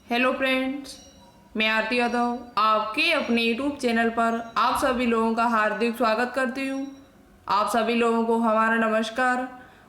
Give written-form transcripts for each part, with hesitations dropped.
Hello friends, मैं आरती यादव आपके अपने यूट्यूब चैनल पर आप सभी लोगों का हार्दिक स्वागत करती हूँ। आप सभी लोगों को हमारा नमस्कार।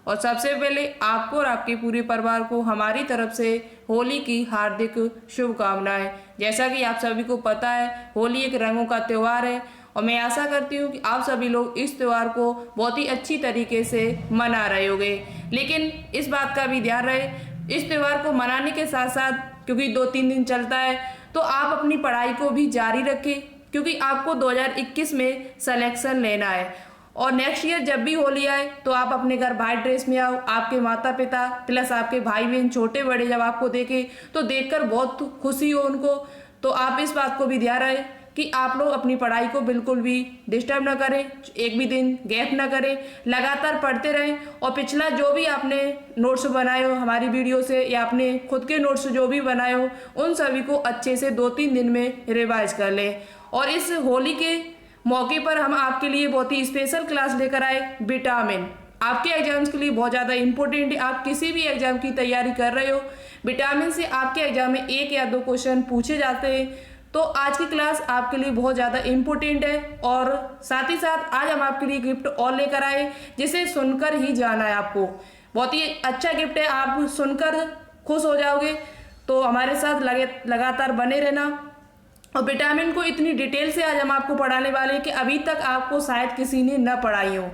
और सबसे पहले आपको और आपके पूरे परिवार को हमारी तरफ से होली की हार्दिक शुभकामनाएं। जैसा कि आप सभी को पता है, होली एक रंगों का त्यौहार है और मैं आशा करती हूँ कि आप सभी लोग इस त्यौहार को बहुत ही अच्छी तरीके से मना रहे होंगे। लेकिन इस बात का भी ध्यान रहे, इस त्यौहार को मनाने के साथ साथ, क्योंकि 2-3 दिन चलता है, तो आप अपनी पढ़ाई को भी जारी रखें, क्योंकि आपको 2021 में सिलेक्शन लेना है। और नेक्स्ट ईयर जब भी होली आए तो आप अपने घर वाइट ड्रेस में आओ। आपके माता पिता प्लस आपके भाई बहन छोटे बड़े जब आपको देखें तो देखकर बहुत खुशी हो उनको। तो आप इस बात को भी ध्यान रहे कि आप लोग अपनी पढ़ाई को बिल्कुल भी डिस्टर्ब ना करें, एक भी दिन गैप ना करें, लगातार पढ़ते रहें। और पिछला जो भी आपने नोट्स बनाए हो हमारी वीडियो से, या अपने खुद के नोट्स जो भी बनाए हो, उन सभी को अच्छे से 2-3 दिन में रिवाइज कर लें। और इस होली के मौके पर हम आपके लिए बहुत ही स्पेशल क्लास लेकर आए, विटामिन। आपके एग्जाम्स के लिए बहुत ज़्यादा इंपॉर्टेंट है। आप किसी भी एग्जाम की तैयारी कर रहे हो, विटामिन से आपके एग्जाम में 1 या 2 क्वेश्चन पूछे जाते हैं। तो आज की क्लास आपके लिए बहुत ज़्यादा इम्पोर्टेंट है। और साथ ही साथ आज हम आपके लिए गिफ्ट और लेकर आए, जिसे सुनकर ही जाना है आपको। बहुत ही अच्छा गिफ्ट है, आप सुनकर खुश हो जाओगे। तो हमारे साथ लगातार बने रहना। और विटामिन को इतनी डिटेल से आज हम आपको पढ़ाने वाले हैं कि अभी तक आपको शायद किसी ने न पढ़ाई हो।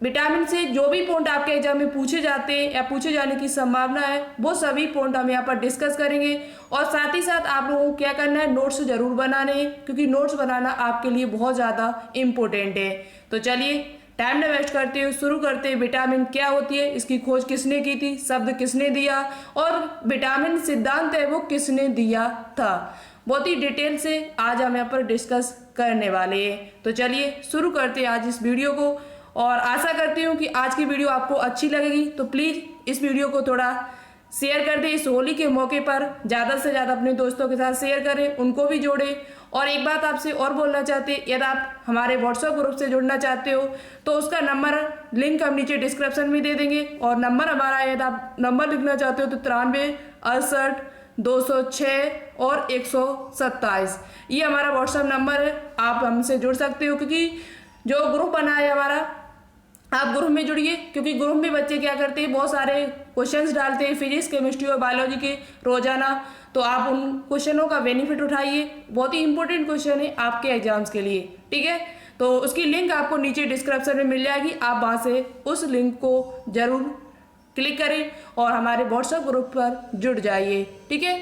विटामिन से जो भी पॉइंट आपके एग्जाम में पूछे जाते हैं या पूछे जाने की संभावना है, वो सभी पॉइंट हम यहाँ पर डिस्कस करेंगे। और साथ ही साथ आप लोगों को क्या करना है, नोट्स जरूर बनाने हैं, क्योंकि नोट्स बनाना आपके लिए बहुत ज़्यादा इम्पोर्टेंट है। तो चलिए टाइम न वेस्ट करते हुए शुरू करते हैं। विटामिन क्या होती है, इसकी खोज किसने की थी, शब्द किसने दिया, और विटामिन सिद्धांत है वो किसने दिया था, बहुत ही डिटेल से आज हम यहाँ पर डिस्कस करने वाले हैं। तो चलिए शुरू करते हैं आज इस वीडियो को। और आशा करती हूँ कि आज की वीडियो आपको अच्छी लगेगी। तो प्लीज़ इस वीडियो को थोड़ा शेयर कर दें। इस होली के मौके पर ज़्यादा से ज़्यादा अपने दोस्तों के साथ शेयर करें, उनको भी जोड़ें। और एक बात आपसे और बोलना चाहते हैं, यदि आप हमारे व्हाट्सएप ग्रुप से जुड़ना चाहते हो तो उसका नंबर लिंक हम नीचे डिस्क्रिप्शन में दे देंगे। और नंबर हमारा, यदि आप नंबर लिखना चाहते हो तो 93 68 206 और 127, ये हमारा व्हाट्सएप नंबर है। आप हमसे जुड़ सकते हो, क्योंकि जो ग्रुप बना है हमारा, आप ग्रुप में जुड़िए। क्योंकि ग्रुप में बच्चे क्या करते हैं, बहुत सारे क्वेश्चंस डालते हैं फिजिक्स, केमिस्ट्री और बायोलॉजी के रोजाना। तो आप उन क्वेश्चनों का बेनिफिट उठाइए, बहुत ही इंपॉर्टेंट क्वेश्चन है आपके एग्जाम्स के लिए, ठीक है। तो उसकी लिंक आपको नीचे डिस्क्रिप्शन में मिल जाएगी, आप वहाँ से उस लिंक को जरूर क्लिक करें और हमारे व्हाट्सएप ग्रुप पर जुड़ जाइए, ठीक है।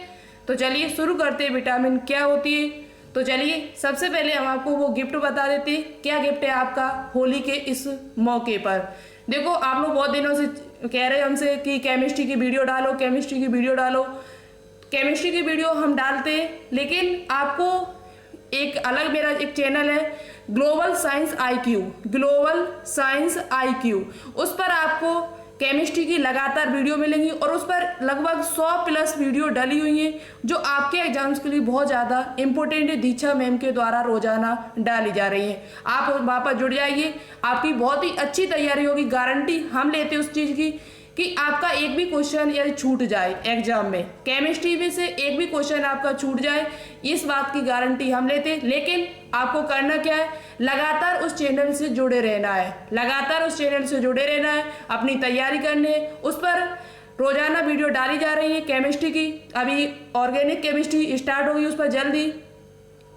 तो चलिए शुरू करते हैं, विटामिन क्या होती है। तो चलिए सबसे पहले हम आपको वो गिफ्ट बता देते हैं, क्या गिफ्ट है आपका होली के इस मौके पर। देखो, आप लोग बहुत दिनों से कह रहे हैं हमसे कि केमिस्ट्री की वीडियो डालो, केमिस्ट्री की वीडियो डालो। केमिस्ट्री की वीडियो हम डालते हैं, लेकिन आपको एक अलग मेरा एक चैनल है, global science IQ, global science IQ। उस पर आपको केमिस्ट्री की लगातार वीडियो मिलेंगी और उस पर लगभग 100+ वीडियो डली हुई हैं, जो आपके एग्जाम्स के लिए बहुत ज़्यादा इंपॉर्टेंट है। दीक्षा मैम के द्वारा रोजाना डाली जा रही हैं। आप वहाँ पर जुड़ जाइए, आपकी बहुत ही अच्छी तैयारी होगी। गारंटी हम लेते हैं उस चीज़ की कि आपका एक भी क्वेश्चन यदि छूट जाए एग्जाम में, केमिस्ट्री में से एक भी क्वेश्चन आपका छूट जाए, इस बात की गारंटी हम लेते हैं। लेकिन आपको करना क्या है, लगातार उस चैनल से जुड़े रहना है, लगातार उस चैनल से जुड़े रहना है, अपनी तैयारी करनी है। उस पर रोजाना वीडियो डाली जा रही है केमिस्ट्री की। अभी ऑर्गेनिक केमिस्ट्री स्टार्ट होगी उस पर जल्दी,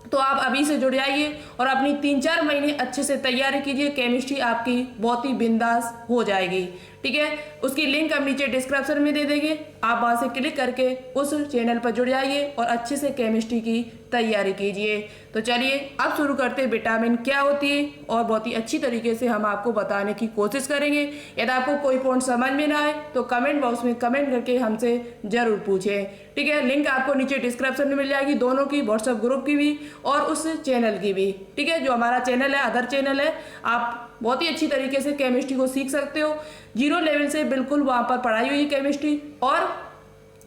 तो आप अभी से जुड़ जाइए और अपनी 3-4 महीने अच्छे से तैयारी कीजिए। केमिस्ट्री आपकी बहुत ही बिंदास हो जाएगी, ठीक है। उसकी लिंक हम नीचे डिस्क्रिप्शन में दे देंगे, आप वहां से क्लिक करके उस चैनल पर जुड़ जाइए और अच्छे से केमिस्ट्री की तैयारी कीजिए। तो चलिए अब शुरू करते हैं, विटामिन क्या होती है, और बहुत ही अच्छी तरीके से हम आपको बताने की कोशिश करेंगे। यदि आपको कोई पॉइंट समझ में ना आए तो कमेंट बॉक्स में कमेंट करके हमसे जरूर पूछें, ठीक है। लिंक आपको नीचे डिस्क्रिप्शन में मिल जाएगी, दोनों की, व्हाट्सएप ग्रुप की भी और उस चैनल की भी, ठीक है। जो हमारा चैनल है, अदर चैनल है, आप बहुत ही अच्छी तरीके से केमिस्ट्री को सीख सकते हो। 0 लेवल से बिल्कुल वहाँ पर पढ़ाई हुई है केमिस्ट्री। और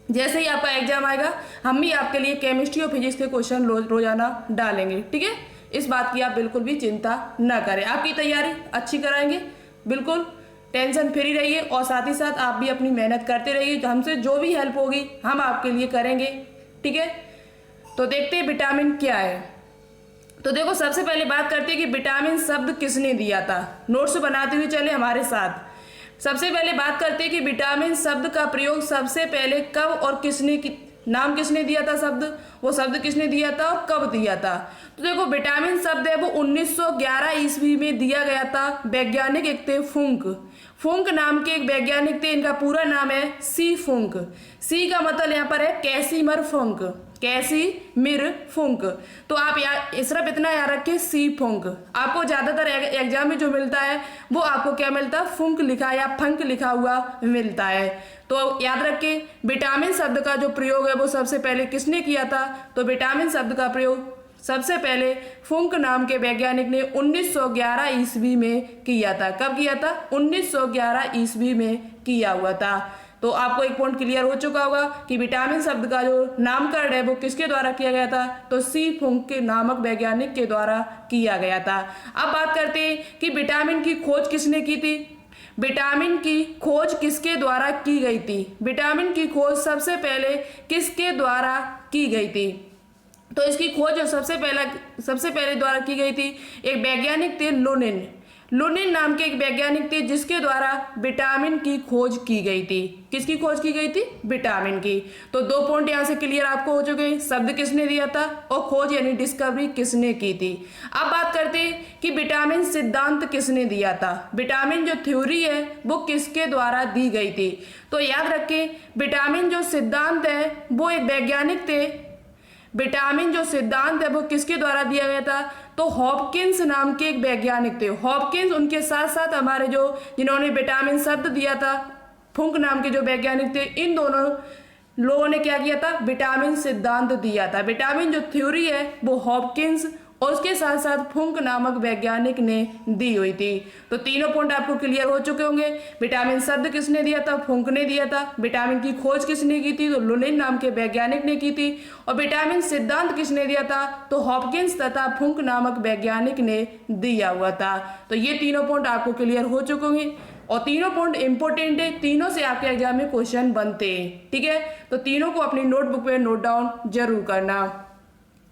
जैसे ही आपका एग्जाम आएगा, हम भी आपके लिए केमिस्ट्री और फिजिक्स के क्वेश्चन रोजाना डालेंगे, ठीक है। इस बात की आप बिल्कुल भी चिंता न करें, आपकी तैयारी अच्छी कराएंगे, बिल्कुल टेंशन फ्री रहिए। और साथ ही साथ आप भी अपनी मेहनत करते रहिए, हमसे जो भी हेल्प होगी हम आपके लिए करेंगे, ठीक है, तो देखते हैं विटामिन क्या है। तो देखो सबसे पहले बात करते हैं कि विटामिन शब्द किसने दिया था। नोट्स बनाते हुए चले हमारे साथ। सबसे पहले बात करते हैं कि विटामिन शब्द का प्रयोग सबसे पहले कब और नाम किसने दिया था, वो शब्द किसने दिया था और कब दिया था। तो देखो विटामिन शब्द है वो 1911 ईस्वी में दिया गया था। वैज्ञानिक एक थे फुंक नाम के एक वैज्ञानिक थे। इनका पूरा नाम है सी फुंक। सी का मतलब यहाँ पर है कैसीमिर फुंक। तो आप सिर्फ इतना याद रखिए सी फुंक। आपको ज्यादातर एग्जाम में जो मिलता है वो आपको क्या मिलता है, फुंक लिखा या फंक लिखा हुआ मिलता है। तो याद रखिए विटामिन शब्द का जो प्रयोग है वो सबसे पहले किसने किया था। तो विटामिन शब्द का प्रयोग सबसे पहले फुंक नाम के वैज्ञानिक ने 1911 ईस्वी में किया था। कब किया था, 1911 ईस्वी में किया हुआ था। तो आपको एक पॉइंट क्लियर हो चुका होगा कि विटामिन शब्द का जो नामकरण है वो किसके द्वारा किया गया था। तो सी फुंक के नामक वैज्ञानिक के द्वारा किया गया था। अब बात करते हैं कि विटामिन की खोज किसने की थी। विटामिन की खोज किसके द्वारा की गई थी। विटामिन की खोज सबसे पहले किसके द्वारा की गई थी। तो इसकी खोज जो सबसे पहले द्वारा की गई थी, एक वैज्ञानिक थे लुनिन नाम के एक वैज्ञानिक थे, जिसके द्वारा विटामिन की खोज की गई थी। किसकी खोज की गई थी, विटामिन की। तो 2 पॉइंट यहाँ से क्लियर आपको हो चुके हैं, शब्द किसने दिया था और खोज यानी डिस्कवरी किसने की थी। अब बात करते हैं कि विटामिन सिद्धांत किसने दिया था। विटामिन जो थ्योरी है वो किसके द्वारा दी गई थी। तो याद रखें विटामिन जो सिद्धांत है वो एक वैज्ञानिक थे। विटामिन जो सिद्धांत है वो किसके द्वारा दिया गया था। तो हॉपकिंस नाम के एक वैज्ञानिक थे। हॉपकिंस उनके साथ साथ हमारे जिन्होंने विटामिन शब्द दिया था, फुंक नाम के जो वैज्ञानिक थे, इन दोनों लोगों ने क्या किया था, विटामिन सिद्धांत दिया था। विटामिन जो थ्योरी है वो हॉपकिंस और उसके साथ साथ फुंक नामक वैज्ञानिक ने दी हुई थी। तो तीनों पॉइंट आपको क्लियर हो चुके होंगे। विटामिन शब्द किसने दिया था, फुंक ने दिया था। विटामिन की खोज किसने की थी, तो लुनिन नाम के वैज्ञानिक ने की थी। और विटामिन सिद्धांत किसने दिया था, तो हॉपकिंस तथा फुंक नामक वैज्ञानिक ने दिया हुआ था। तो ये तीनों पॉइंट आपको क्लियर हो चुके होंगे और तीनों पॉइंट इंपॉर्टेंट है। तीनों से आपके एग्जाम में क्वेश्चन बनते हैं, ठीक है। तो तीनों को अपनी नोटबुक पे नोट डाउन जरूर करना।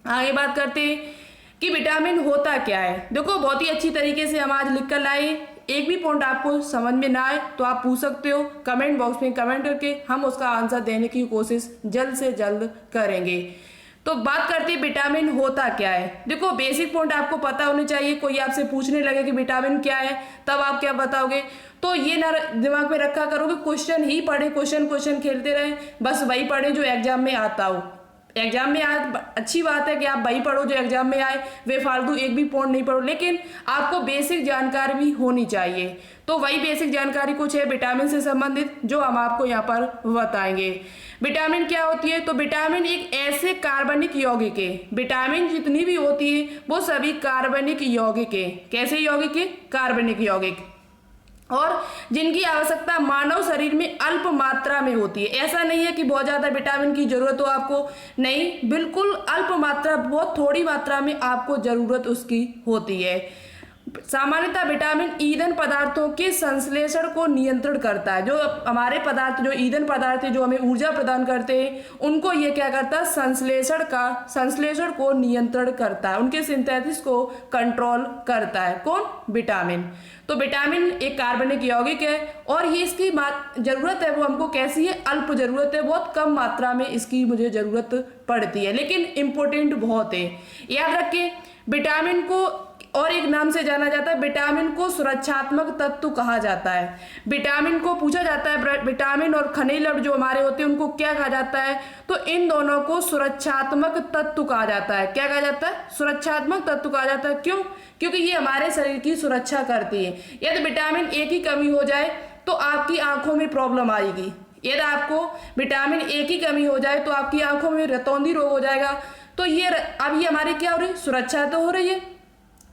आगे बात करते हैं कि विटामिन होता क्या है। देखो बहुत ही अच्छी तरीके से हम आज लिख कर लाए। एक भी पॉइंट आपको समझ में ना आए तो आप पूछ सकते हो कमेंट बॉक्स में, कमेंट करके हम उसका आंसर देने की कोशिश जल्द से जल्द करेंगे। तो बात करते हैं विटामिन होता क्या है। देखो बेसिक पॉइंट आपको पता होने चाहिए। कोई आपसे पूछने लगे कि विटामिन क्या है, तब आप क्या बताओगे। तो ये ना दिमाग में रखा करोगे, क्वेश्चन ही पढ़े, क्वेश्चन खेलते रहे, बस वही पढ़े जो एग्जाम में आता हो। एग्जाम में आज अच्छी बात है कि आप वही पढ़ो जो एग्जाम में आए, वे फालतू एक भी पॉइंट नहीं पढ़ो, लेकिन आपको बेसिक जानकारी भी होनी चाहिए। तो वही बेसिक जानकारी कुछ है विटामिन से संबंधित जो हम आपको यहाँ पर बताएंगे। विटामिन क्या होती है, तो विटामिन एक ऐसे कार्बनिक यौगिक है। विटामिन जितनी भी होती है वो सभी कार्बनिक यौगिक है। कैसे यौगिक है, कार्बनिक यौगिक, और जिनकी आवश्यकता मानव शरीर में अल्प मात्रा में होती है। ऐसा नहीं है कि बहुत ज्यादा विटामिन की जरूरत हो आपको, नहीं, बिल्कुल अल्प मात्रा, बहुत थोड़ी मात्रा में आपको जरूरत उसकी होती है। सामान्यतः विटामिन ईंधन पदार्थों के संश्लेषण को नियंत्रण करता है। जो हमारे पदार्थ, जो ईंधन पदार्थ है, जो हमें ऊर्जा प्रदान करते हैं, उनको ये क्या करता है, संश्लेषण को नियंत्रण करता है, उनके सिंथेसिस को कंट्रोल करता है। कौन, विटामिन। तो विटामिन एक कार्बनिक यौगिक है और ये इसकी जरूरत है वो हमको कैसी है, अल्प जरूरत है, बहुत कम मात्रा में इसकी मुझे जरूरत पड़ती है, लेकिन इंपॉर्टेंट बहुत है। याद रखिए विटामिन को और एक नाम से जाना जाता है, विटामिन को सुरक्षात्मक तत्व कहा जाता है। विटामिन को पूछा जाता है, विटामिन और खनिज लवण जो हमारे होते हैं उनको क्या कहा जाता है, तो इन दोनों को सुरक्षात्मक तत्व कहा जाता है। क्या कहा जाता है, सुरक्षात्मक तत्व कहा जाता है। क्यों, क्योंकि ये हमारे शरीर की सुरक्षा करती है। यदि विटामिन ए की कमी हो जाए तो आपकी आंखों में प्रॉब्लम आएगी। यदि आपको विटामिन ए की कमी हो जाए तो आपकी आंखों में रतौंधी रोग हो जाएगा। तो ये अब ये हमारी क्या हो रही है, सुरक्षा तो हो रही है।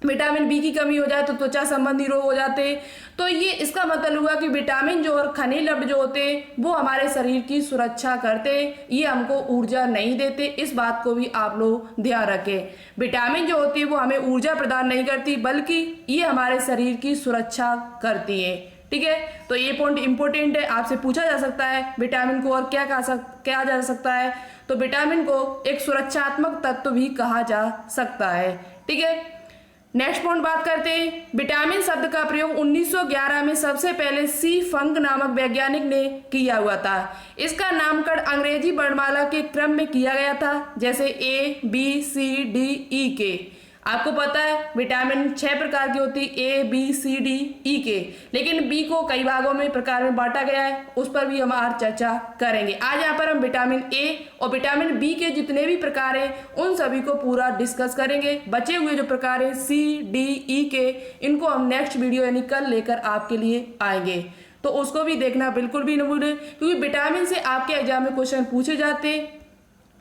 विटामिन बी की कमी हो जाए तो त्वचा संबंधी रोग हो जाते हैं। तो ये इसका मतलब हुआ कि विटामिन जो और खनिज लवण जो होते हैं वो हमारे शरीर की सुरक्षा करते हैं, ये हमको ऊर्जा नहीं देते। इस बात को भी आप लोग ध्यान रखें। विटामिन जो होती है वो हमें ऊर्जा प्रदान नहीं करती, बल्कि ये हमारे शरीर की सुरक्षा करती है। ठीक है, तो ये पॉइंट इंपॉर्टेंट है, आपसे पूछा जा सकता है विटामिन को और क्या कहा जा सकता है। तो विटामिन को एक सुरक्षात्मक तत्व भी कहा जा सकता है। ठीक है, नेक्स्ट पॉइंट बात करते हैं। विटामिन शब्द का प्रयोग 1911 में सबसे पहले सी फंक नामक वैज्ञानिक ने किया हुआ था। इसका नामकरण अंग्रेजी वर्णमाला के क्रम में किया गया था, जैसे A B C D E के। आपको पता है विटामिन 6 प्रकार की होती है, A B C D E के, लेकिन बी को कई भागों में प्रकार में बांटा गया है, उस पर भी हम आज चर्चा करेंगे। आज यहाँ पर हम विटामिन ए और विटामिन बी के जितने भी प्रकार हैं उन सभी को पूरा डिस्कस करेंगे। बचे हुए जो प्रकार हैं सी डी ई के, इनको हम नेक्स्ट वीडियो यानी कल लेकर आपके लिए आएंगे, तो उसको भी देखना बिल्कुल भी न भूलें, क्योंकि विटामिन से आपके एग्जाम में क्वेश्चन पूछे जाते हैं,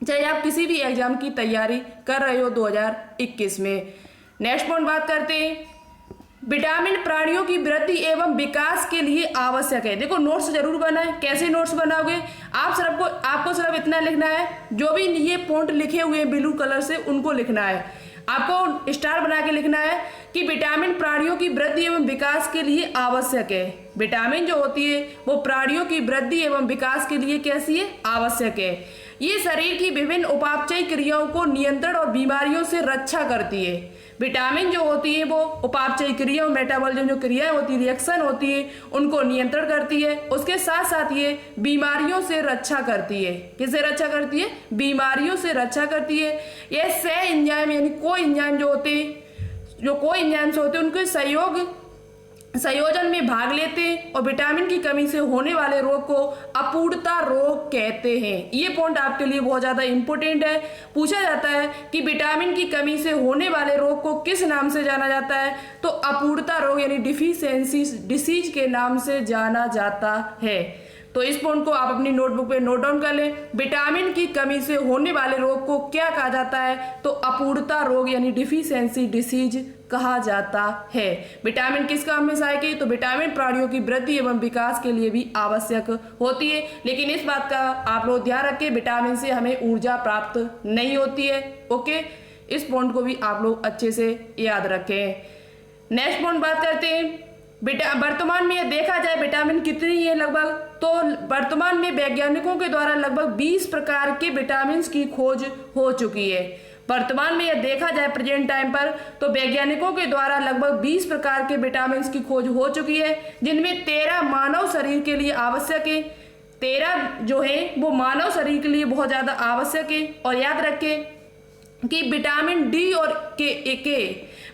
चाहे आप किसी भी एग्जाम की तैयारी कर रहे हो 2021 में। नेक्स्ट पॉइंट बात करते हैं। विटामिन प्राणियों की वृद्धि एवं विकास के लिए आवश्यक है। देखो नोट्स जरूर बनाएं। कैसे नोट्स बनाओगे? आपको सिर्फ इतना लिखना है, जो भी ये पॉइंट लिखे हुए हैं ब्लू कलर से उनको लिखना है। आपको स्टार बना के लिखना है कि विटामिन प्राणियों की वृद्धि एवं विकास के लिए आवश्यक है। विटामिन जो होती है वो प्राणियों की वृद्धि एवं विकास के लिए कैसी है? आवश्यक है। ये शरीर की विभिन्न उपापचयी क्रियाओं को नियंत्रण और बीमारियों से रक्षा करती है। विटामिन जो होती है वो उपापचयी क्रियाओं, मेटाबॉलिज्म जो क्रियाएं होती है, रिएक्शन होती है, उनको नियंत्रण करती है। उसके साथ साथ ये बीमारियों से रक्षा करती है। किससे रक्षा करती है? बीमारियों से रक्षा करती है। ये सह एंजाइम यानी को एंजाइम जो होते हैं, जो को एंजाइम्स होते हैं, उनके संयोजन में भाग लेते हैं और विटामिन की कमी से होने वाले रोग को अपूर्णता रोग कहते हैं। ये पॉइंट आपके लिए बहुत ज्यादा इंपॉर्टेंट है। पूछा जाता है कि विटामिन की कमी से होने वाले रोग को किस नाम से जाना जाता है? तो अपूर्णता रोग यानी डिफिशियंसी डिसीज के नाम से जाना जाता है। तो इस पॉइंट को आप अपनी नोटबुक पे नोट डाउन कर लें। विटामिन की कमी से होने वाले रोग को क्या कहा जाता है? तो अपूर्णता रोग यानी डिफिशियंसी डिसीज कहा जाता है। विटामिन किस काम में सहायक है? तो विटामिन प्राणियों की वृद्धि एवं विकास के लिए भी आवश्यक होती है, लेकिन इस बात का आप लोग ध्यान रखें, विटामिन से हमें ऊर्जा प्राप्त नहीं होती है। ओके, इस पॉइंट को भी आप लोग अच्छे से याद रखें। नेक्स्ट पॉइंट बात करते हैं। वर्तमान में देखा जाए विटामिन कितनी है लगभग, तो वर्तमान में वैज्ञानिकों के द्वारा लगभग 20 प्रकार के विटामिन की खोज हो चुकी है। वर्तमान में यह देखा जाए प्रेजेंट टाइम पर, तो वैज्ञानिकों के द्वारा लगभग 20 प्रकार के विटामिन की खोज हो चुकी है, जिनमें 13 मानव शरीर के लिए आवश्यक है। 13 जो है वो मानव शरीर के लिए बहुत ज्यादा आवश्यक है। और याद रखें कि विटामिन डी और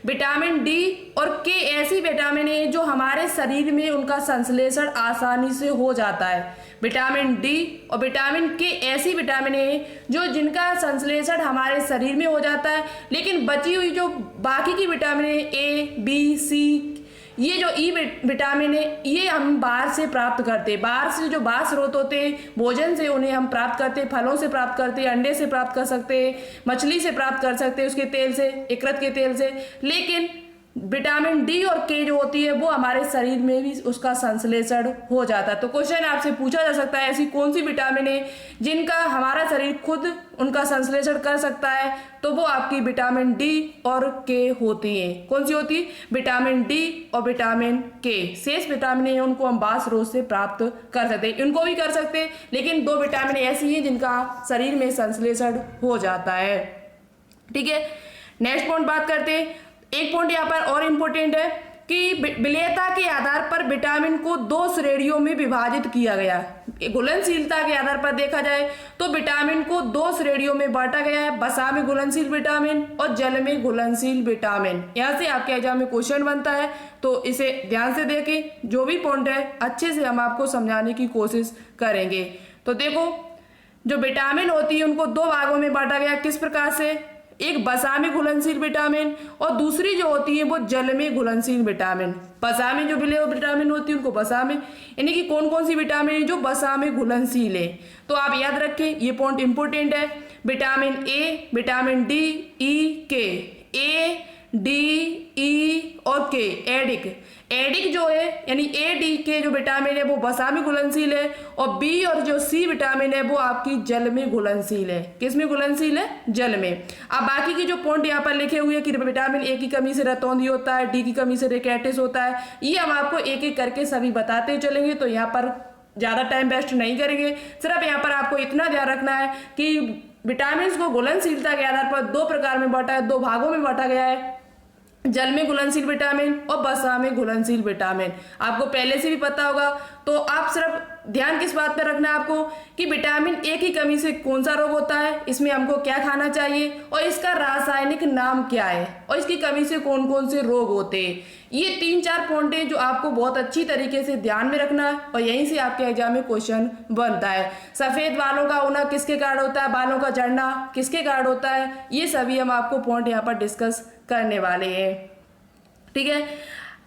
विटामिन डी और के ऐसी विटामिन है जो हमारे शरीर में उनका संश्लेषण आसानी से हो जाता है। विटामिन डी और विटामिन के ऐसी विटामिन है जो जिनका संश्लेषण हमारे शरीर में हो जाता है, लेकिन बची हुई जो बाकी की विटामिन है ए बी सी, ये जो ई विटामिन है ये हम बाहर से प्राप्त करते हैं। बाहर से जो बाह्य स्रोत होते हैं भोजन से उन्हें हम प्राप्त करते हैं, फलों से प्राप्त करते हैं, अंडे से प्राप्त कर सकते हैं, मछली से प्राप्त कर सकते हैं, उसके तेल से, यकृत के तेल से। लेकिन विटामिन डी और के जो होती है वो हमारे शरीर में भी उसका संश्लेषण हो जाता है। तो क्वेश्चन आपसे पूछा जा सकता है ऐसी कौन सी विटामिन है जिनका हमारा शरीर खुद उनका संश्लेषण कर सकता है? तो वो आपकी विटामिन डी और के होती है। कौन सी होती है? विटामिन डी और विटामिन के। शेष विटामिन है उनको हम बाह्य स्रोत से प्राप्त कर सकते हैं, इनको भी कर सकते हैं, लेकिन 2 विटामिन ऐसी हैं जिनका शरीर में संश्लेषण हो जाता है। ठीक है, नेक्स्ट पॉइंट बात करते हैं। एक पॉइंट यहाँ पर और इम्पोर्टेंट है कि विलेयता के आधार पर विटामिन को 2 श्रेणियों में विभाजित किया गया है। घुलनशीलता के आधार पर देखा जाए तो विटामिन को 2 श्रेणियों में बांटा गया है, वसा में घुलनशील विटामिन और जल में घुलनशील विटामिन। यहाँ से आपके एग्जाम में क्वेश्चन बनता है, तो इसे ध्यान से देखें। जो भी पॉइंट है अच्छे से हम आपको समझाने की कोशिश करेंगे। तो देखो, जो विटामिन होती है उनको 2 भागों में बांटा गया। किस प्रकार से? एक वसा में घुलनशील विटामिन और दूसरी जो होती है वो जल में घुलनशील विटामिन। वसा में जो विलेय विटामिन होती है उनको वसा में, यानी कि कौन कौन सी विटामिन है जो वसा में घुलनशील है। तो आप याद रखें, ये पॉइंट इंपोर्टेंट है। विटामिन ए, विटामिन डी, ई, के। ए, डी, ई और के, एडिक। एडिक जो है यानी ए डी के जो विटामिन है वो वसा में घुलनशील है, और बी और जो सी विटामिन है वो आपकी जल में घुलनशील है। किस में घुलनशील है? जल में। अब बाकी की जो पॉइंट यहाँ पर लिखे हुए हैं कि विटामिन ए की कमी से रतौंधी होता है, डी की कमी से रिकेटिस होता है, ये हम आपको एक एक करके सभी बताते चलेंगे, तो यहाँ पर ज्यादा टाइम वेस्ट नहीं करेंगे। सिर्फ यहाँ पर आपको इतना ध्यान रखना है कि विटामिन को घुलनशीलता के आधार पर दो प्रकार में बांटा है, दो भागों में बांटा गया है, जल में घुलनशील विटामिन और वसा में घुलनशील विटामिन। आपको पहले से भी पता होगा, तो आप सिर्फ ध्यान किस बात पर रखना है आपको कि विटामिन ए की कमी से कौन सा रोग होता है, इसमें हमको क्या खाना चाहिए, और इसका रासायनिक नाम क्या है, और इसकी कमी से कौन कौन से रोग होते हैं। ये 3-4 पॉइंट हैं जो आपको बहुत अच्छी तरीके से ध्यान में रखना है, और यहीं से आपके एग्जाम में क्वेश्चन बनता है। सफेद बालों का होना किसके कारण होता है, बालों का झड़ना किसके कारण होता है, ये सभी हम आपको पॉइंट यहाँ पर डिस्कस करने वाले हैं। ठीक है,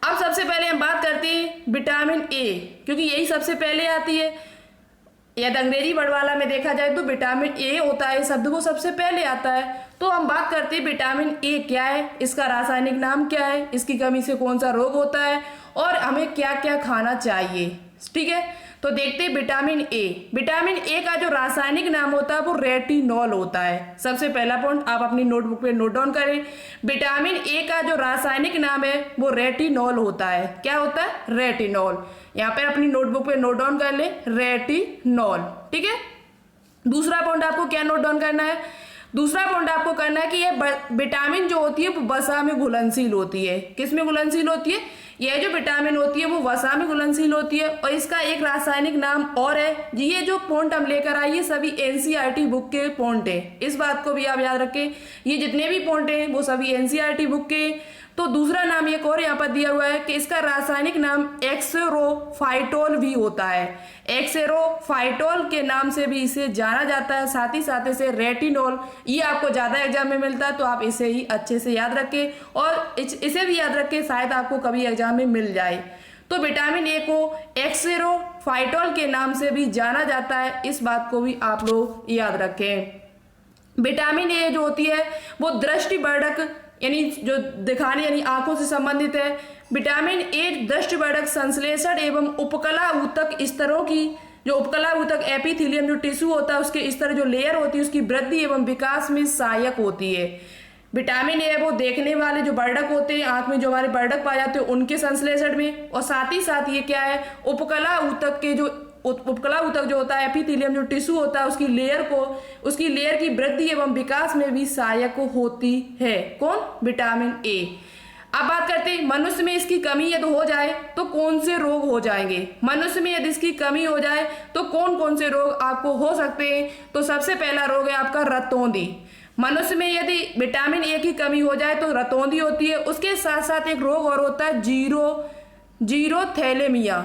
अब सबसे पहले हम बात करते हैं विटामिन ए, क्योंकि यही सबसे पहले आती है। यदि अंग्रेजी वर्णमाला में देखा जाए तो विटामिन ए होता है शब्द वो सबसे पहले आता है। तो हम बात करते हैं विटामिन ए क्या है, इसका रासायनिक नाम क्या है, इसकी कमी से कौन सा रोग होता है, और हमें क्या क्या खाना चाहिए। ठीक है, तो देखते हैं विटामिन ए। विटामिन ए का जो रासायनिक नाम होता है वो रेटिनॉल होता है। सबसे पहला पॉइंट आप अपनी नोटबुक पे नोट डाउन करें, विटामिन ए का जो रासायनिक नाम है वो रेटिनॉल होता है। क्या होता है? रेटिनॉल। यहाँ पे अपनी नोटबुक पे नोट डाउन कर ले, रेटिनॉल। ठीक है, दूसरा पॉइंट आपको क्या नोट डाउन करना है? दूसरा पॉइंट आपको करना है कि ये विटामिन जो होती है वो वसा में घुलनशील होती है। किस में घुलनशील होती है? यह जो विटामिन होती है वो वसा में घुलनशील होती है, और इसका एक रासायनिक नाम और है। ये जो पॉइंट हम लेकर आए ये सभी एनसीईआरटी बुक के पॉइंट है, इस बात को भी आप याद रखें। ये जितने भी पॉइंट है वो सभी एनसीईआरटी बुक के। तो दूसरा नाम एक और यहाँ पर दिया हुआ है कि इसका रासायनिक नाम एक्सेरोफाइटोल भी होता है। एक्सेरोफाइटोल के नाम से भी इसे जाना जाता है, साथ ही साथ इसे रेटिनॉल। ये आपको ज्यादा एग्जाम में मिलता है, तो आप इसे ही अच्छे से याद रखें, और इसे भी याद रखें, शायद आपको कभी एग्जाम में मिल जाए। तो विटामिन ए को एक्सेरोफाइटोल के नाम से भी जाना जाता है, इस बात को भी आप लोग याद रखें। विटामिन ए जो होती है वो दृष्टिवर्धक यानी जो दिखाने यानी आंखों से संबंधित है। विटामिन ए दृष्टिवर्धक संश्लेषण एवं उपकला ऊतक स्तरों की, जो उपकला ऊतक एपिथेलियम जो टिश्यू होता है उसके स्तर जो लेयर होती है उसकी वृद्धि एवं विकास में सहायक होती है। विटामिन ए वो देखने वाले जो वर्धक होते हैं, आंख में जो हमारे वर्धक पाए जाते हैं उनके संश्लेषण में, और साथ ही साथ ये क्या है, उपकला ऊतक के जो उपकला ऊतक जो होता है एपिथेलियम जो टिश्यू होता है उसकी लेयर की वृद्धि एवं विकास में भी सहायक होती है। कौन? Vitamin A. अब बात करते हैं मनुष्य में इसकी कमी यदि हो जाए तो कौन से रोग हो जाएंगे। मनुष्य में यदि इसकी कमी हो जाए तो कौन कौन से रोग आपको हो सकते हैं। तो सबसे पहला रोग है आपका रतौंधी। मनुष्य में यदि विटामिन ए की कमी हो जाए तो रतौंधी होती है। उसके साथ साथ एक रोग और होता है जीरोथैलेमिया।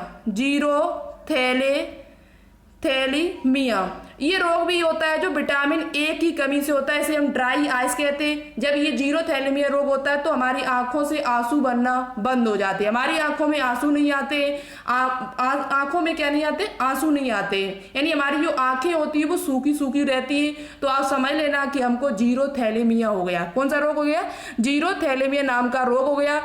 ये रोग भी होता है जो विटामिन ए की कमी से होता है, इसे हम ड्राई आइज कहते हैं। जब ये जीरोथैलेमिया रोग होता है तो हमारी आंखों से आंसू बनना बंद हो जाते हैं, हमारी आंखों में आंसू नहीं आते, आंखों में क्या नहीं आते? आंसू नहीं आते, यानी हमारी जो आंखें होती है वो सूखी सूखी रहती है। तो आप समझ लेना कि हमको जीरोथैलेमिया हो गया। कौन सा रोग हो गया? जीरोथैलेमिया नाम का रोग हो गया।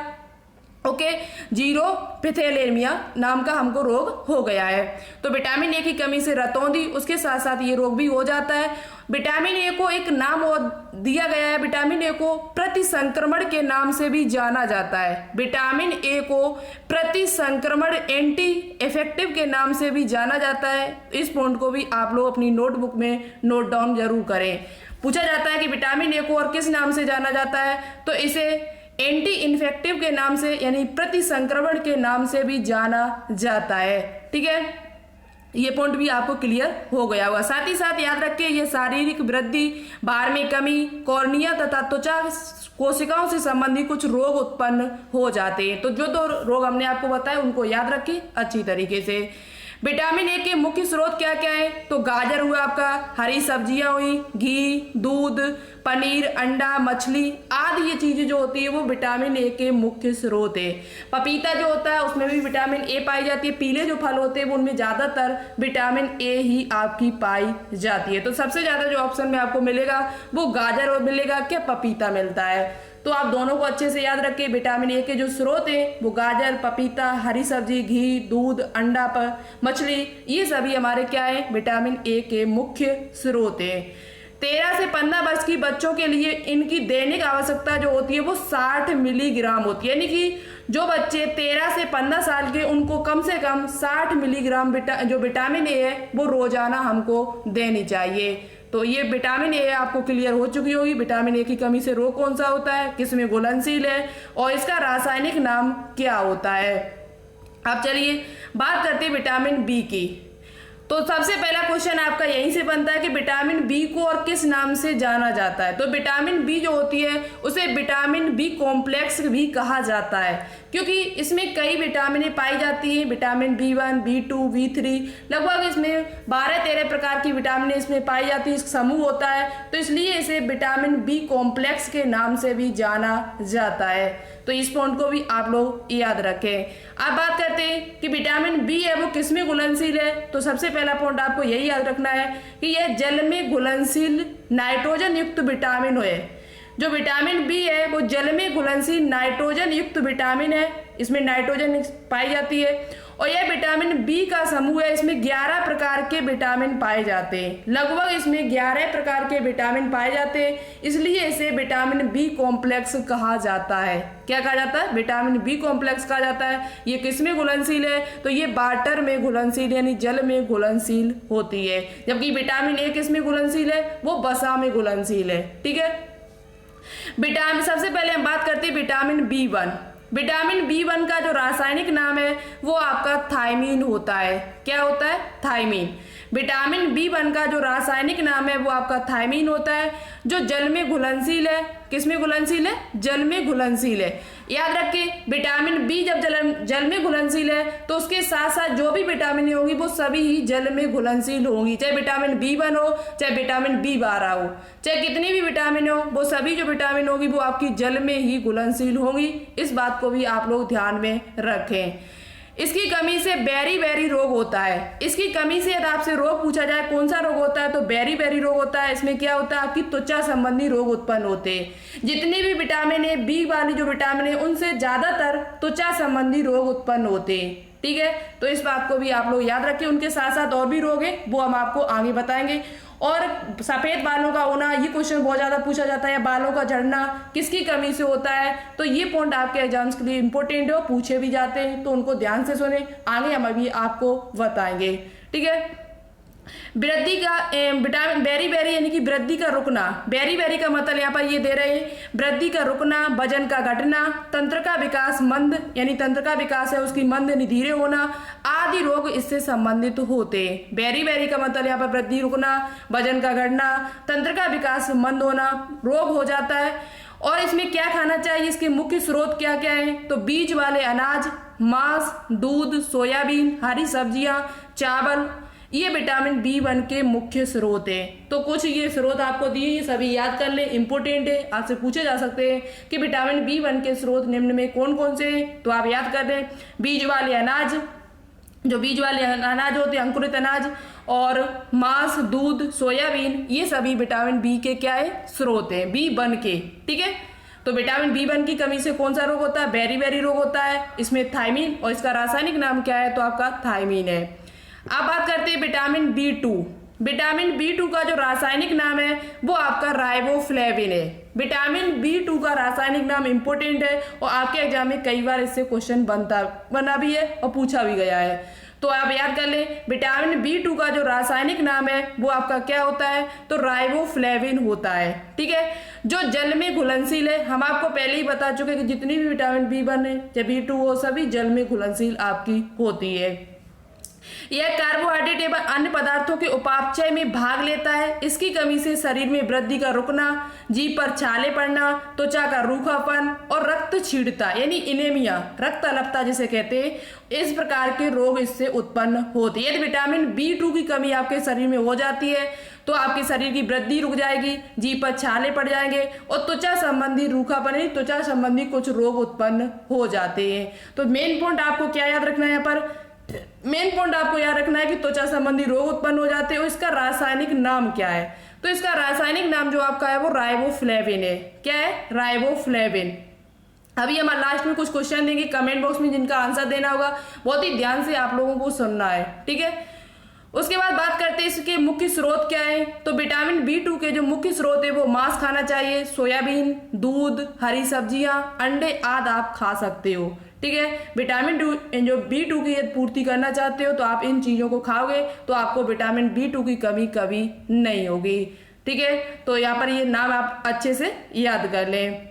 ओके, जीरोथैलेमिया नाम का हमको रोग हो गया है। तो विटामिन ए की कमी से रतौंधी, उसके साथ साथ ये रोग भी हो जाता है। विटामिन ए को एक नाम और दिया गया है, विटामिन ए को प्रतिसंक्रमण के नाम से भी जाना जाता है। विटामिन ए को प्रतिसंक्रमण एंटी इफेक्टिव के नाम से भी जाना जाता है। इस पॉइंट को भी आप लोग अपनी नोटबुक में नोट डाउन जरूर करें। पूछा जाता है कि विटामिन ए को और किस नाम से जाना जाता है, तो इसे एंटी इन्फेक्टिव के नाम से यानी प्रति संक्रमण के नाम से भी जाना जाता है। ठीक है, ये पॉइंट भी आपको क्लियर हो गया होगा। साथ ही साथ याद रखिए ये शारीरिक वृद्धि, भार में कमी, कॉर्निया तथा त्वचा कोशिकाओं से संबंधित कुछ रोग उत्पन्न हो जाते हैं। तो जो दो रोग हमने आपको बताए उनको याद रखिए अच्छी तरीके से। विटामिन ए के मुख्य स्रोत क्या क्या है? तो गाजर हुआ आपका, हरी सब्जियां हुई, घी, दूध, पनीर, अंडा, मछली आदि ये चीजें जो होती है वो विटामिन ए के मुख्य स्रोत है। पपीता जो होता है उसमें भी विटामिन ए पाई जाती है। पीले जो फल होते हैं उनमें ज्यादातर विटामिन ए ही आपकी पाई जाती है। तो सबसे ज्यादा जो ऑप्शन में आपको मिलेगा वो गाजर और मिलेगा क्या? पपीता मिलता है। तो आप दोनों को अच्छे से याद रखें। विटामिन ए के जो स्रोत है वो गाजर, पपीता, हरी सब्जी, घी, दूध, अंडा, मछली, ये सभी हमारे क्या है, विटामिन ए के मुख्य स्रोत है। 13 से 15 वर्ष की बच्चों के लिए इनकी दैनिक आवश्यकता जो होती है वो 60 मिलीग्राम होती है, यानी कि जो बच्चे 13 से 15 साल के उनको कम से कम 60 मिलीग्राम जो विटामिन ए है वो रोजाना हमको देनी चाहिए। तो ये विटामिन ए आपको क्लियर हो चुकी होगी। विटामिन ए की कमी से रोग कौन सा होता है, किसमें घुलनशील है और इसका रासायनिक नाम क्या होता है। अब चलिए बात करते हैं विटामिन बी की। तो सबसे पहला क्वेश्चन आपका यहीं से बनता है कि विटामिन बी को और किस नाम से जाना जाता है। तो विटामिन बी जो होती है उसे विटामिन बी कॉम्प्लेक्स भी कहा जाता है, क्योंकि इसमें कई विटामिनें पाई जाती हैं। विटामिन B1, B2, B3, लगभग इसमें 12-13 प्रकार की विटामिन इसमें पाई जाती है, इस समूह होता है, तो इसलिए इसे विटामिन बी कॉम्प्लेक्स के नाम से भी जाना जाता है। तो इस पॉइंट को भी आप लोग याद रखें। अब बात करते हैं कि विटामिन बी है वो किसमें घुलनशील है। तो सबसे पहला पॉइंट आपको यही याद रखना है कि यह जल में घुलनशील नाइट्रोजन युक्त विटामिन है। जो विटामिन बी है वो जल में घुलनशील नाइट्रोजन युक्त विटामिन है, इसमें नाइट्रोजन पाई जाती है और यह विटामिन बी का समूह है। इसमें 11 प्रकार के विटामिन पाए जाते हैं, लगभग इसमें 11 प्रकार के विटामिन पाए जाते हैं, इसलिए इसे विटामिन बी कॉम्प्लेक्स कहा जाता है। क्या कहा जाता है, विटामिन बी कॉम्प्लेक्स कहा जाता है। ये किसमें घुलनशील है, तो ये वाटर में घुलनशील यानी जल में घुलनशील होती है, जबकि विटामिन ए किसमें घुलनशील है, वो वसा में घुलनशील है। ठीक है, विटामिन सबसे पहले हम बात करते हैं विटामिन B1। विटामिन B1 का जो रासायनिक नाम है वो आपका थायमीन होता है। क्या होता है, थायमीन। विटामिन B1 का जो रासायनिक नाम है वो आपका थायमीन होता है, जो जल में घुलनशील है। किसमें घुलनशील है, जल में घुलनशील है। याद रखें, विटामिन बी जब जल में घुलनशील है तो उसके साथ साथ जो भी विटामिन होगी वो सभी ही जल में घुलनशील होंगी, चाहे विटामिन B1 हो, चाहे विटामिन B12 हो, चाहे कितनी भी विटामिन हो, वो सभी जो विटामिन होगी वो आपकी जल में ही घुलनशील होंगी। इस बात को भी आप लोग ध्यान में रखें। इसकी कमी से बेरी रोग होता है। इसकी कमी से यदि आपसे रोग पूछा जाए कौन सा रोग होता है, तो बेरी रोग होता है। इसमें क्या होता है, आपकी त्वचा संबंधी रोग उत्पन्न होते हैं। जितनी भी विटामिन है, बी वाली जो विटामिन है, उनसे ज्यादातर त्वचा संबंधी रोग उत्पन्न होते हैं। ठीक है, तो इस बात को भी आप लोग याद रखें। उनके साथ साथ और भी रोग है वो हम आपको आगे बताएंगे। और सफेद बालों का होना, ये क्वेश्चन बहुत ज्यादा पूछा जाता है। बालों का झड़ना किसकी कमी से होता है, तो ये पॉइंट आपके एग्जाम्स के लिए इंपॉर्टेंट है, पूछे भी जाते हैं, तो उनको ध्यान से सुने, आगे हम अभी आपको बताएंगे। ठीक है, वृद्धि का विटामिन बेरी यानी कि वृद्धि का रुकना। बेरी का मतलब यहाँ पर ये दे रहे हैं, वृद्धि का रुकना, वजन का घटना, तंत्र का विकास मंद, यानी तंत्र का विकास है उसकी मंद धीरे होना, आदि रोग इससे संबंधित होते हैं। बेरी का मतलब यहाँ पर वृद्धि रुकना, वजन का घटना, तंत्र का विकास मंद होना, रोग हो जाता है। और इसमें क्या खाना चाहिए, इसके मुख्य स्रोत क्या क्या है, तो बीज वाले अनाज, मांस, दूध, सोयाबीन, हरी सब्जियां, चावल, ये विटामिन B1 के मुख्य स्रोत है। तो कुछ ये स्रोत आपको दिए, ये सभी याद कर ले, इंपोर्टेंट है, आपसे पूछे जा सकते हैं कि विटामिन B1 के स्रोत निम्न में कौन कौन से हैं, तो आप याद कर दें। बीज वाले अनाज, जो बीज वाले अनाज होते हैं, अंकुरित अनाज, और मांस, दूध, सोयाबीन, ये सभी विटामिन बी के क्या है, स्रोत है, B1 के। ठीक है, तो विटामिन B1 की कमी से कौन सा रोग होता है, बेरी रोग होता है। इसमें थायमीन, और इसका रासायनिक नाम क्या है, तो आपका थायमीन है। अब बात करते हैं विटामिन B2। विटामिन B2 का जो रासायनिक नाम है वो आपका राइबोफ्लेविन है। विटामिन B2 का रासायनिक नाम इंपोर्टेंट है और आपके एग्जाम में कई बार इससे क्वेश्चन बना भी है और पूछा भी गया है, तो आप याद कर लें। विटामिन B2 का जो रासायनिक नाम है वो आपका क्या होता है, तो राइबोफ्लेविन होता है। ठीक है, जो जल में घुलनशील है। हम आपको पहले ही बता चुके कि जितनी भी विटामिन B1 है या B2 हो, सभी जल में घुलनशील आपकी होती है। यह कार्बोहाइड्रेट एवं अन्य पदार्थों के उपापचय में भाग लेता है। इसकी कमी से शरीर में वृद्धि का रुकना, जीभ पर छाले पड़ना, त्वचा का रूखापन और रक्त छीड़ता यानी इनेमिया, रक्त अल्पता जिसे कहते हैं, इस प्रकार के रोग इससे उत्पन्न होते हैं। यदि विटामिन B2 की कमी आपके शरीर में हो जाती है तो आपके शरीर की वृद्धि रुक जाएगी, जीभ पर छाले पड़ जाएंगे और त्वचा संबंधी रूखापन यानी त्वचा संबंधी कुछ रोग उत्पन्न हो जाते हैं। तो मेन पॉइंट आपको क्या याद रखना है, यहाँ पर मेन पॉइंट आपको याद रखना है कि त्वचा संबंधी रोग उत्पन्न हो जाते हैं और इसका रासायनिक नाम क्या है। तो इसका रासायनिक नाम जो आपका है वो राइबोफ्लेविन है। क्या है? राइबोफ्लेविन। अभी हम लास्ट में कुछ क्वेश्चन देंगे कमेंट बॉक्स में, जिनका आंसर देना होगा, बहुत ही ध्यान से आप लोगों को सुनना है, ठीक है। उसके बाद बात करते हैं इसके मुख्य स्रोत क्या है। तो विटामिन B2 के जो मुख्य स्रोत है वो मांस खाना चाहिए, सोयाबीन, दूध, हरी सब्जियां, अंडे आदि आप खा सकते हो, ठीक है। विटामिन जो B2 की यदि पूर्ति करना चाहते हो तो आप इन चीजों को खाओगे तो आपको विटामिन B2 की कमी कभी नहीं होगी, ठीक है। तो यहाँ पर ये नाम आप अच्छे से याद कर लें।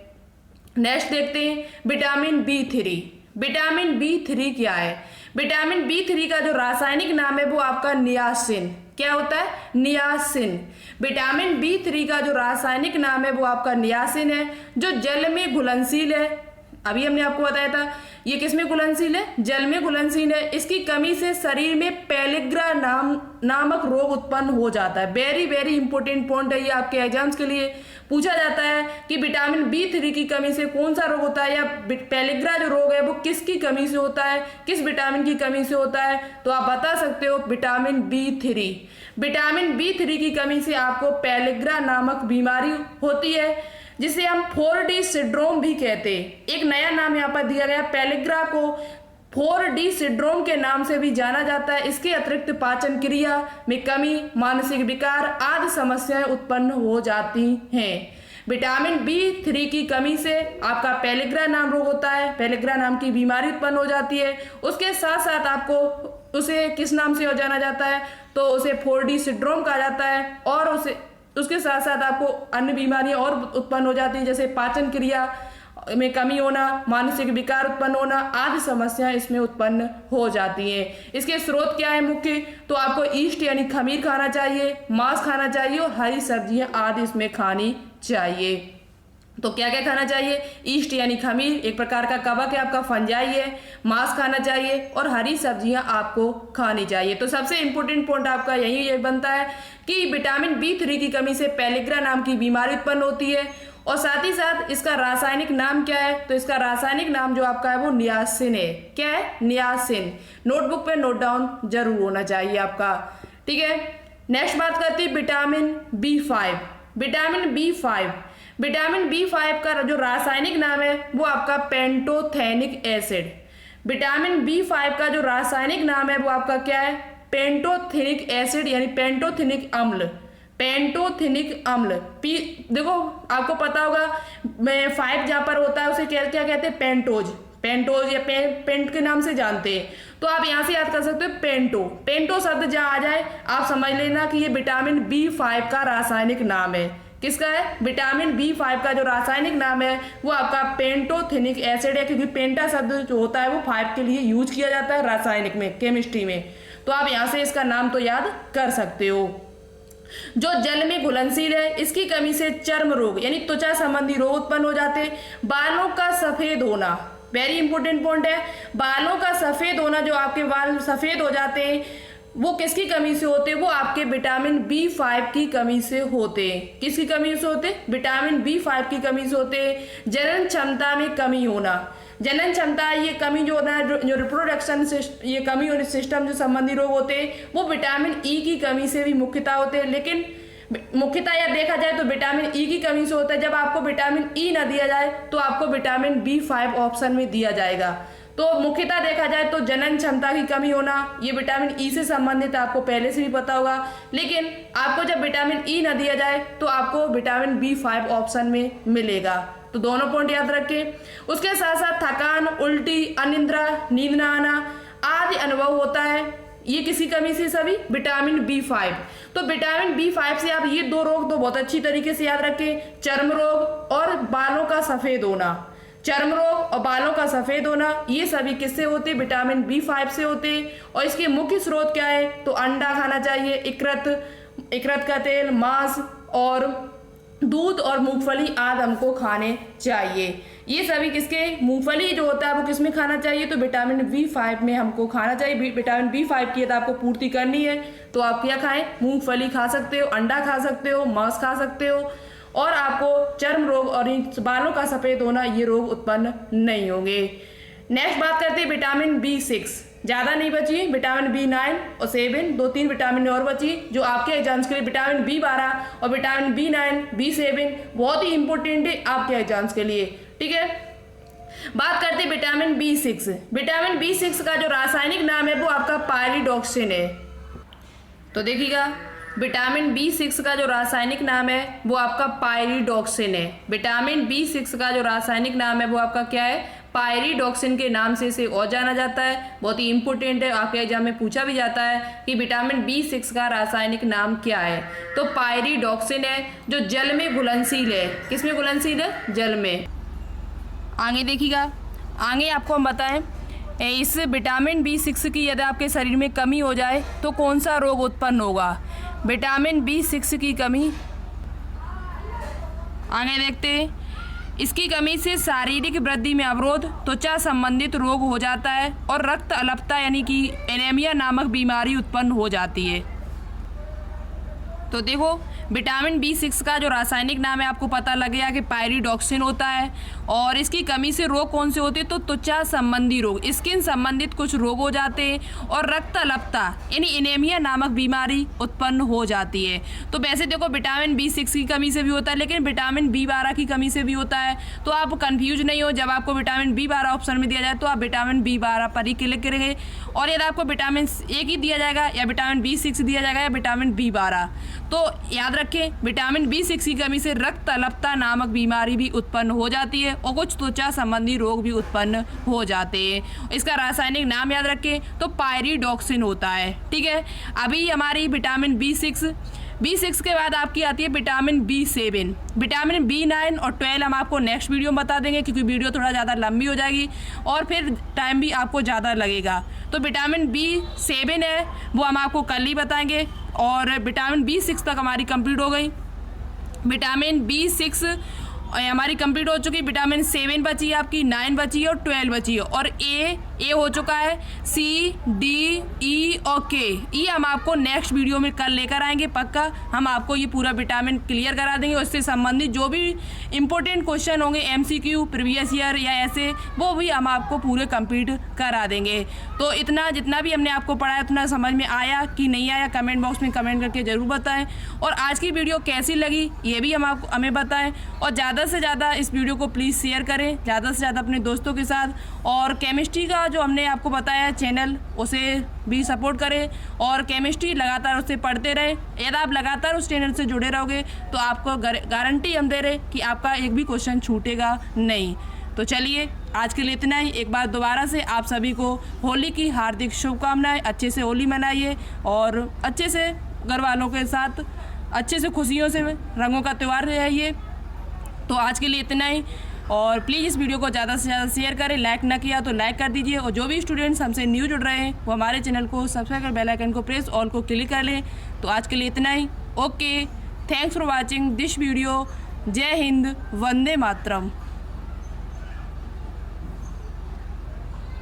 नेक्स्ट देखते हैं विटामिन B3। विटामिन B3 क्या है? विटामिन B3 का जो रासायनिक नाम है वो आपका नियासिन। क्या होता है? नियासिन। विटामिन B3 का जो रासायनिक नाम है वो आपका नियासिन है, जो जल में घुलनशील है। अभी हमने आपको बताया था ये किस में घुलनशील है? जल में घुलनशील है। इसकी कमी से शरीर में पेलिग्रा नामक रोग उत्पन्न हो जाता है। वेरी वेरी इंपॉर्टेंट पॉइंट है ये, आपके एग्जाम्स के लिए पूछा जाता है कि विटामिन B3 की कमी से कौन सा रोग होता है, या पेलिग्रा जो रोग है वो किसकी कमी से होता है, किस विटामिन की कमी से होता है। तो आप बता सकते हो विटामिन B3। विटामिन B3 की कमी से आपको पेलिग्रा नामक बीमारी होती है, जिसे हम 4D सिंड्रोम भी कहते हैं। एक नया नाम यहाँ पर दिया गया, पेलिग्रा को 4D सिंड्रोम के नाम से भी जाना जाता है। इसके अतिरिक्त पाचन क्रिया में कमी, मानसिक विकार आदि समस्याएं उत्पन्न हो जाती हैं। विटामिन B3 की कमी से आपका पेलिग्रा नाम रोग होता है, पेलिग्रा नाम की बीमारी उत्पन्न हो जाती है। उसके साथ साथ आपको उसे किस नाम से जाना जाता है? तो उसे 4D सिंड्रोम कहा जाता है। और उसके साथ साथ आपको अन्य बीमारियां और उत्पन्न हो जाती हैं, जैसे पाचन क्रिया में कमी होना, मानसिक विकार उत्पन्न होना आदि समस्याएं इसमें उत्पन्न हो जाती हैं। इसके स्रोत क्या है मुख्य? तो आपको ईस्ट यानी खमीर खाना चाहिए, मांस खाना चाहिए और हरी सब्जियां आदि इसमें खानी चाहिए। तो क्या क्या खाना चाहिए? ईस्ट यानी खमीर, एक प्रकार का कवक है आपका, फंजाई है, मांस खाना चाहिए और हरी सब्जियां आपको खानी चाहिए। तो सबसे इंपॉर्टेंट पॉइंट आपका यही बनता है कि विटामिन B3 की कमी से पेलिग्रा नाम की बीमारी उत्पन्न होती है। और साथ ही साथ इसका रासायनिक नाम क्या है? तो इसका रासायनिक नाम जो आपका है वो नियासिन है। क्या है? नियासिन। नोटबुक पे नोट डाउन जरूर होना चाहिए आपका, ठीक है। नेक्स्ट बात करते हैं vitamin B5। Vitamin B5, vitamin B5 का जो रासायनिक नाम है वो आपका पेंटोथेनिक एसिड। विटामिन B5 का जो रासायनिक नाम है वो आपका क्या है? पेंटोथेनिक एसिड यानी पेंटोथेनिक अम्ल। पेंटोथेनिक अम्ल देखो आपको पता होगा, 5 जहां पर होता है उसे क्या कहते हैं? पेंटोज या पेंट के नाम से जानते हैं। तो आप यहां से याद कर सकते हो पेंटो शब्द जहां आ जाए आप समझ लेना कि ये विटामिन B5 का रासायनिक नाम है। किसका है? विटामिन B5 का जो रासायनिक नाम है वो आपका पेंटोथेनिक एसिड है, क्योंकि पेंटा शब्द जो होता है वो 5 के लिए यूज किया जाता है रासायनिक में, केमिस्ट्री में। तो आप यहां से इसका नाम तो याद कर सकते हो। जो जल में घुलनशील है, इसकी कमी से चर्म रोग यानी त्वचा संबंधी रोग उत्पन्न हो जाते हैं। बालों का सफेद होना, वेरी इंपॉर्टेंट पॉइंट है, बालों का सफेद होना, जो आपके बाल सफेद हो जाते हैं वो किसकी कमी से होते हैं? वो आपके विटामिन B5 की कमी से होते हैं। किसकी कमी से होते? विटामिन B5 की कमी से होते हैं। जनन क्षमता में कमी होना, जनन क्षमता ये कमी जो होना है, जो रिप्रोडक्शन ये कमी होने सिस्टम जो संबंधी रोग होते हैं वो विटामिन E की कमी से भी मुख्यतः होते हैं। लेकिन मुख्यतः यह देखा जाए तो विटामिन E की कमी से होता है। जब आपको विटामिन E ना दिया जाए तो आपको विटामिन B5 ऑप्शन में दिया जाएगा। तो मुख्यतः देखा जाए तो जनन क्षमता की कमी होना ये विटामिन E से संबंधित आपको पहले से भी पता होगा। लेकिन आपको जब विटामिन E ना दिया जाए तो आपको विटामिन B5 ऑप्शन में मिलेगा। तो दोनों पॉइंट याद रखें। उसके साथ साथ थकान, उल्टी, अनिद्रा, नींद न आना आदि अनुभव होता है, ये किसी कमी से? सभी विटामिन B5। तो विटामिन B5 से आप ये 2 रोग तो बहुत अच्छी तरीके से याद रखें, चर्म रोग और बालों का सफेद होना। चर्म रोग और बालों का सफेद होना ये सभी किससे होते? विटामिन B5 से होते। और इसके मुख्य स्रोत क्या है? तो अंडा खाना चाहिए, इकरत का तेल, मांस और दूध और मूंगफली आदि हमको खाने चाहिए। ये सभी किसके? मूंगफली जो होता है वो किसमें खाना चाहिए? तो विटामिन B5 में हमको खाना चाहिए। विटामिन B5 की यदि आपको पूर्ति करनी है तो आप क्या खाएं? मूंगफली खा सकते हो, अंडा खा सकते हो, मांस खा सकते हो, और आपको चर्म रोग और बालों का सफेद होना ये रोग उत्पन्न नहीं होंगे। नेक्स्ट बात करते हैं विटामिन B6। ज़्यादा नहीं बची, विटामिन B9 और 7, 2-3 विटामिन और बची जो आपके एग्जाम्स के लिए विटामिन B12 और विटामिन B9, B7 बहुत ही इंपॉर्टेंट है आपके एग्जाम्स के लिए। ठीक है, बात करते हैं विटामिन B6। विटामिन B6 का जो रासायनिक नाम है वो आपका पायरिडॉक्सिन है। तो देखिएगा, विटामिन B6 का जो रासायनिक नाम है वो आपका पायरिडॉक्सिन है। विटामिन B6 का जो रासायनिक नाम है वो आपका क्या है, पायरिडॉक्सिन के नाम से इसे और जाना जाता है। बहुत ही इंपॉर्टेंट है, आपके एग्जाम में पूछा भी जाता है कि विटामिन B6 का रासायनिक नाम क्या है। तो पायरिडॉक्सिन है जो जल में घुलनशील है। किस में घुलनशील है? जल में। आगे देखिएगा, आगे आपको हम बताएं इस विटामिन B6 की यदि आपके शरीर में कमी हो जाए तो कौन सा रोग उत्पन्न होगा। विटामिन B6 की कमी, आगे देखते हैं, इसकी कमी से शारीरिक वृद्धि में अवरोध, त्वचा संबंधित रोग हो जाता है और रक्त अल्पता यानी कि एनीमिया नामक बीमारी उत्पन्न हो जाती है। तो देखो, विटामिन B6 का जो रासायनिक नाम है आपको पता लग गया कि पायरिडॉक्सिन होता है। और इसकी कमी से रोग कौन से होते हैं? तो त्वचा संबंधी रोग, स्किन संबंधित कुछ रोग हो जाते हैं और रक्त अल्पता यानी एनीमिया नामक बीमारी उत्पन्न हो जाती है। तो वैसे देखो, विटामिन B6 की कमी से भी होता है, लेकिन विटामिन B12 की कमी से भी होता है। तो आप कंफ्यूज नहीं हो, जब आपको विटामिन B12 ऑप्शन में दिया जाए तो आप विटामिन B12 पर ही क्लिक करेंगे। और यदि आपको विटामिन A की दिया जाएगा या विटामिन B6 दिया जाएगा या विटामिन B12, तो याद रखें, विटामिन B6 की कमी से रक्त अल्पता नामक बीमारी भी उत्पन्न हो जाती है और कुछ त्वचा संबंधी रोग भी उत्पन्न हो जाते हैं। इसका रासायनिक नाम याद रखें तो पायरिडॉक्सिन होता है। ठीक है, अभी हमारी विटामिन B6 के बाद आपकी आती है विटामिन B7। विटामिन B9 और 12 हम आपको नेक्स्ट वीडियो में बता देंगे, क्योंकि वीडियो थोड़ा ज़्यादा लंबी हो जाएगी और फिर टाइम भी आपको ज़्यादा लगेगा। तो विटामिन B7 है वो हम आपको कल ही बताएंगे। और विटामिन B6 तक हमारी कंप्लीट हो गई। विटामिन B6 हमारी कंप्लीट हो चुकी। विटामिन 7 बची है आपकी, 9 बची है और 12 बची है। और ए हो चुका है, C, D, E और K, ये हम आपको नेक्स्ट वीडियो में कल लेकर आएंगे। पक्का हम आपको ये पूरा विटामिन क्लियर करा देंगे। उससे संबंधित जो भी इंपॉर्टेंट क्वेश्चन होंगे MCQ, प्रीवियस ईयर या ऐसे, वो भी हम आपको पूरे कंप्लीट करा देंगे। तो इतना जितना भी हमने आपको पढ़ाया उतना समझ में आया कि नहीं आया, कमेंट बॉक्स में कमेंट करके ज़रूर बताएं। और आज की वीडियो कैसी लगी ये भी हमें बताएं। और ज़्यादा से ज़्यादा इस वीडियो को प्लीज़ शेयर करें, ज़्यादा से ज़्यादा अपने दोस्तों के साथ। और केमिस्ट्री का जो हमने आपको बताया चैनल, उसे भी सपोर्ट करें और केमिस्ट्री लगातार उससे पढ़ते रहें। यदि आप लगातार उस चैनल से जुड़े रहोगे तो आपको गारंटी हम दे रहे कि आपका एक भी क्वेश्चन छूटेगा नहीं। तो चलिए, आज के लिए इतना ही। एक बार दोबारा से आप सभी को होली की हार्दिक शुभकामनाएं। अच्छे से होली मनाइए और अच्छे से घर वालों के साथ अच्छे से खुशियों से रंगों का त्यौहार रहिए। तो आज के लिए इतना ही। और प्लीज़ इस वीडियो को ज़्यादा से ज़्यादा शेयर करें, लाइक ना किया तो लाइक कर दीजिए। और जो भी स्टूडेंट्स हमसे न्यू जुड़ रहे हैं वो हमारे चैनल को सब्सक्राइब कर बेल आइकन को प्रेस ऑल को क्लिक कर लें। तो आज के लिए इतना ही। Okay, thanks for watching this video. Jai Hind, Vande Mataram.